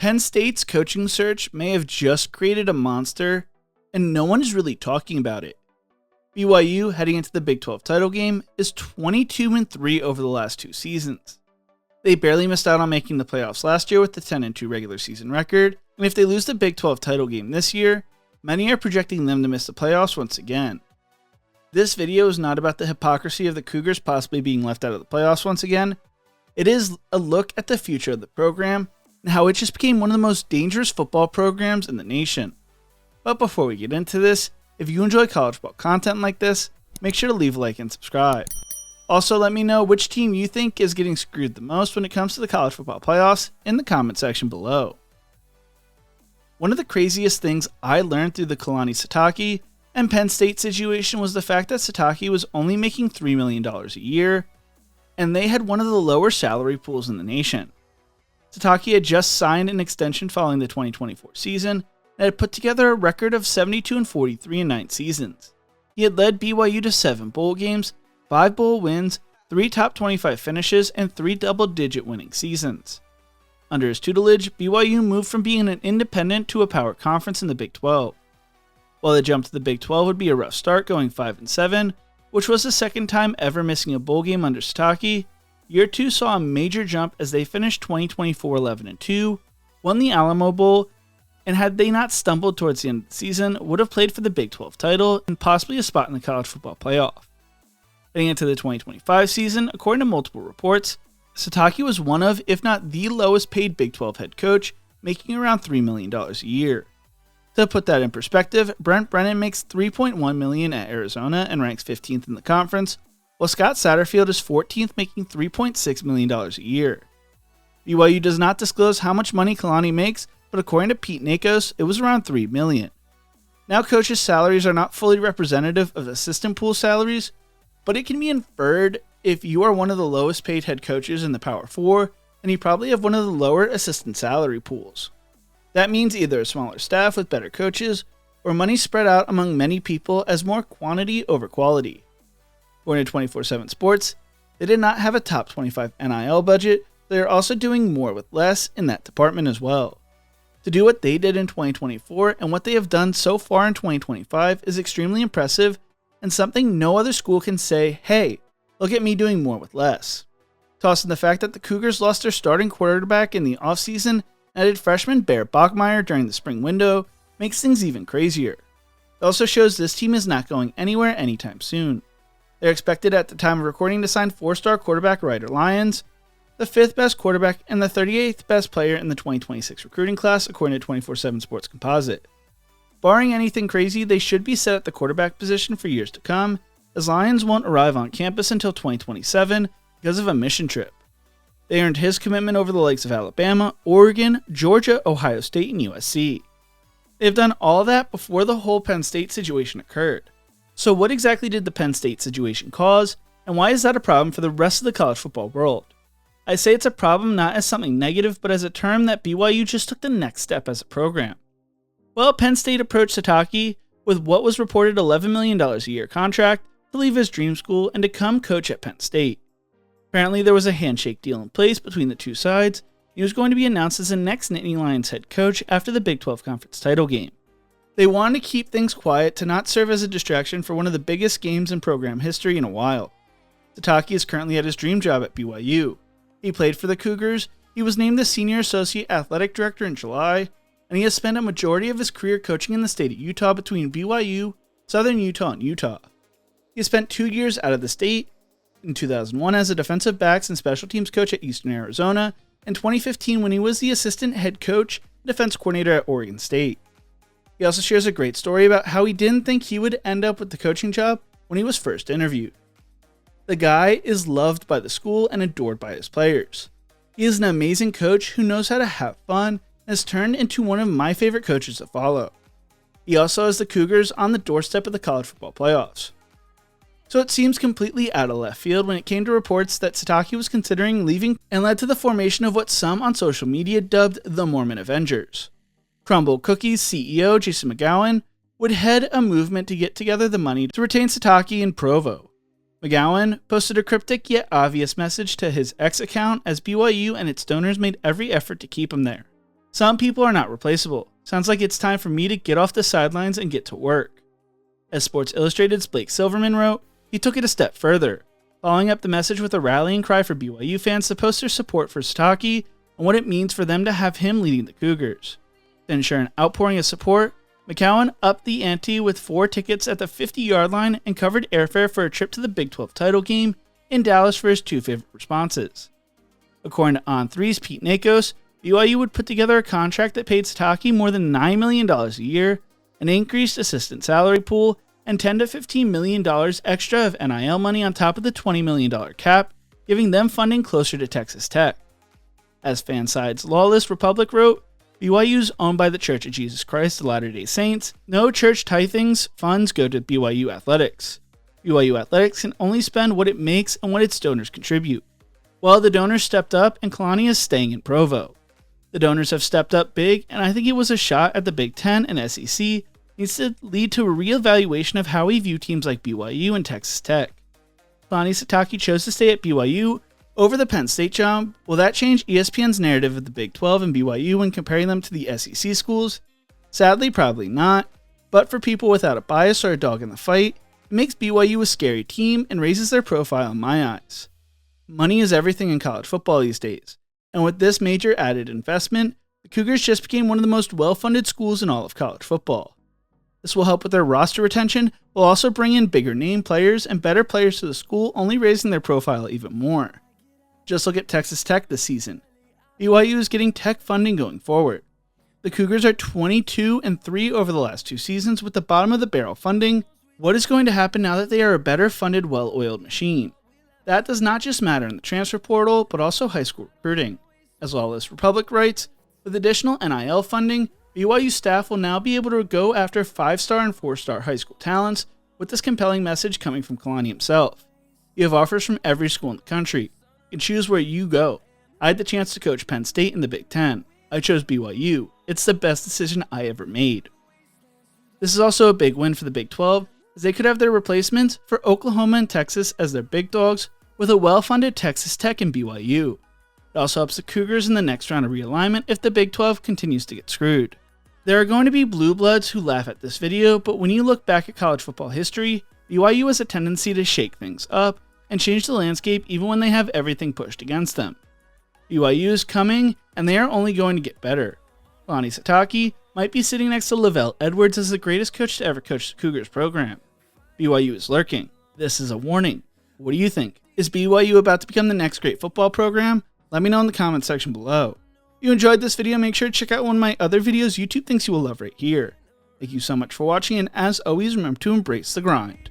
Penn State's coaching search may have just created a monster, and no one is really talking about it. BYU, heading into the Big 12 title game, is 22-3 over the last 2 seasons. They barely missed out on making the playoffs last year with the 10-2 regular season record, and if they lose the Big 12 title game this year, many are projecting them to miss the playoffs once again. This video is not about the hypocrisy of the Cougars possibly being left out of the playoffs once again. It is a look at the future of the program and how it just became one of the most dangerous football programs in the nation. But before we get into this, if you enjoy college football content like this, make sure to leave a like and subscribe. Also, let me know which team you think is getting screwed the most when it comes to the college football playoffs in the comment section below. One of the craziest things I learned through the Kalani Sitake and Penn State situation was the fact that Sitake was only making $3 million a year, and they had one of the lower salary pools in the nation. Sitake had just signed an extension following the 2024 season and had put together a record of 72-43 in 9 seasons. He had led BYU to 7 bowl games, 5 bowl wins, 3 top 25 finishes, and 3 double-digit winning seasons. Under his tutelage, BYU moved from being an independent to a power conference in the Big 12. While the jump to the Big 12 would be a rough start, going 5-7, which was the second time ever missing a bowl game under Sitake, Year 2 saw a major jump as they finished 2024 11-2, won the Alamo Bowl, and had they not stumbled towards the end of the season, would have played for the Big 12 title and possibly a spot in the college football playoff. Heading into the 2025 season, according to multiple reports, Sitake was one of, if not the lowest paid Big 12 head coach, making around $3 million a year. To put that in perspective, Brent Brennan makes $3.1 million at Arizona and ranks 15th in the conference, while Scott Satterfield is 14th, making $3.6 million a year. BYU does not disclose how much money Kalani makes, but according to Pete Nakos, it was around $3 million. Now, coaches' salaries are not fully representative of assistant pool salaries, but it can be inferred if you are one of the lowest paid head coaches in the Power 4, and you probably have one of the lower assistant salary pools. That means either a smaller staff with better coaches, or money spread out among many people as more quantity over quality. According to 24/7 Sports, they did not have a top 25 NIL budget, they are also doing more with less in that department as well. To do what they did in 2024 and what they have done so far in 2025 is extremely impressive and something no other school can say, hey, look at me doing more with less. Toss in the fact that the Cougars lost their starting quarterback in the offseason and added freshman Bear Bachmeier during the spring window makes things even crazier. It also shows this team is not going anywhere anytime soon. They're expected at the time of recording to sign 4-star quarterback Ryder Lyons, the 5th best quarterback and the 38th best player in the 2026 recruiting class according to 24/7 Sports Composite. Barring anything crazy, they should be set at the quarterback position for years to come, as Lyons won't arrive on campus until 2027 because of a mission trip. They earned his commitment over the likes of Alabama, Oregon, Georgia, Ohio State, and USC. They've done all that before the whole Penn State situation occurred. So what exactly did the Penn State situation cause, and why is that a problem for the rest of the college football world? I say it's a problem not as something negative, but as a term that BYU just took the next step as a program. Well, Penn State approached Sitake with what was reported $11 million a year contract to leave his dream school and to come coach at Penn State. Apparently there was a handshake deal in place between the two sides. He was going to be announced as the next Nittany Lions head coach after the Big 12 Conference title game. They wanted to keep things quiet to not serve as a distraction for one of the biggest games in program history in a while. Sitake is currently at his dream job at BYU. He played for the Cougars, he was named the Senior Associate Athletic Director in July, and he has spent a majority of his career coaching in the state of Utah between BYU, Southern Utah, and Utah. He has spent 2 years out of the state, in 2001 as a defensive backs and special teams coach at Eastern Arizona, and 2015 when he was the assistant head coach and defense coordinator at Oregon State. He also shares a great story about how he didn't think he would end up with the coaching job when he was first interviewed. The guy is loved by the school and adored by his players. He is an amazing coach who knows how to have fun and has turned into one of my favorite coaches to follow. He also has the Cougars on the doorstep of the college football playoffs. So it seems completely out of left field when it came to reports that Sitake was considering leaving and led to the formation of what some on social media dubbed the Mormon Avengers. Crumble Cookies CEO Jason McGowan would head a movement to get together the money to retain Sitake in Provo. McGowan posted a cryptic yet obvious message to his X account as BYU and its donors made every effort to keep him there. Some people are not replaceable. Sounds like it's time for me to get off the sidelines and get to work. As Sports Illustrated's Blake Silverman wrote, he took it a step further, following up the message with a rallying cry for BYU fans to post their support for Sitake and what it means for them to have him leading the Cougars. To ensure an outpouring of support, McCowan upped the ante with 4 tickets at the 50-yard line and covered airfare for a trip to the Big 12 title game in Dallas for his 2 favorite responses. According to On3's Pete Nakos, BYU would put together a contract that paid Sitake more than $9 million a year, an increased assistant salary pool, and $10 to $15 million extra of NIL money on top of the $20 million cap, giving them funding closer to Texas Tech. As Fanside's Lawless Republic wrote, BYU's owned by the Church of Jesus Christ of Latter-day Saints. No church tithings funds go to BYU Athletics. BYU Athletics can only spend what it makes and what its donors contribute. Well, the donors stepped up and Kalani is staying in Provo. The donors have stepped up big, and I think it was a shot at the Big Ten and SEC needs to lead to a reevaluation of how we view teams like BYU and Texas Tech. Kalani Sitake chose to stay at BYU over the Penn State job. Will that change ESPN's narrative of the Big 12 and BYU when comparing them to the SEC schools? Sadly, probably not, but for people without a bias or a dog in the fight, it makes BYU a scary team and raises their profile in my eyes. Money is everything in college football these days, and with this major added investment, the Cougars just became one of the most well-funded schools in all of college football. This will help with their roster retention, while also bring in bigger name players and better players to the school, only raising their profile even more. Just look at Texas Tech this season. BYU is getting Tech funding going forward. The Cougars are 22-3 over the last 2 seasons with the bottom of the barrel funding. What is going to happen now that they are a better funded, well-oiled machine? That does not just matter in the transfer portal, but also high school recruiting. As Lawless Republic writes, with additional NIL funding, BYU staff will now be able to go after 5-star and 4-star high school talents, with this compelling message coming from Kalani himself. You have offers from every school in the country. You can choose where you go. I had the chance to coach Penn State in the Big Ten. I chose BYU. It's the best decision I ever made. This is also a big win for the Big 12, as they could have their replacements for Oklahoma and Texas as their big dogs, with a well-funded Texas Tech and BYU. It also helps the Cougars in the next round of realignment if the Big 12 continues to get screwed. There are going to be blue bloods who laugh at this video, but when you look back at college football history, BYU has a tendency to shake things up and change the landscape even when they have everything pushed against them. BYU is coming, and they are only going to get better. Kalani Sitake might be sitting next to Lavelle Edwards as the greatest coach to ever coach the Cougars program. BYU is lurking. This is a warning. What do you think? Is BYU about to become the next great football program? Let me know in the comment section below. If you enjoyed this video, make sure to check out one of my other videos YouTube thinks you will love right here. Thank you so much for watching, and as always, remember to embrace the grind.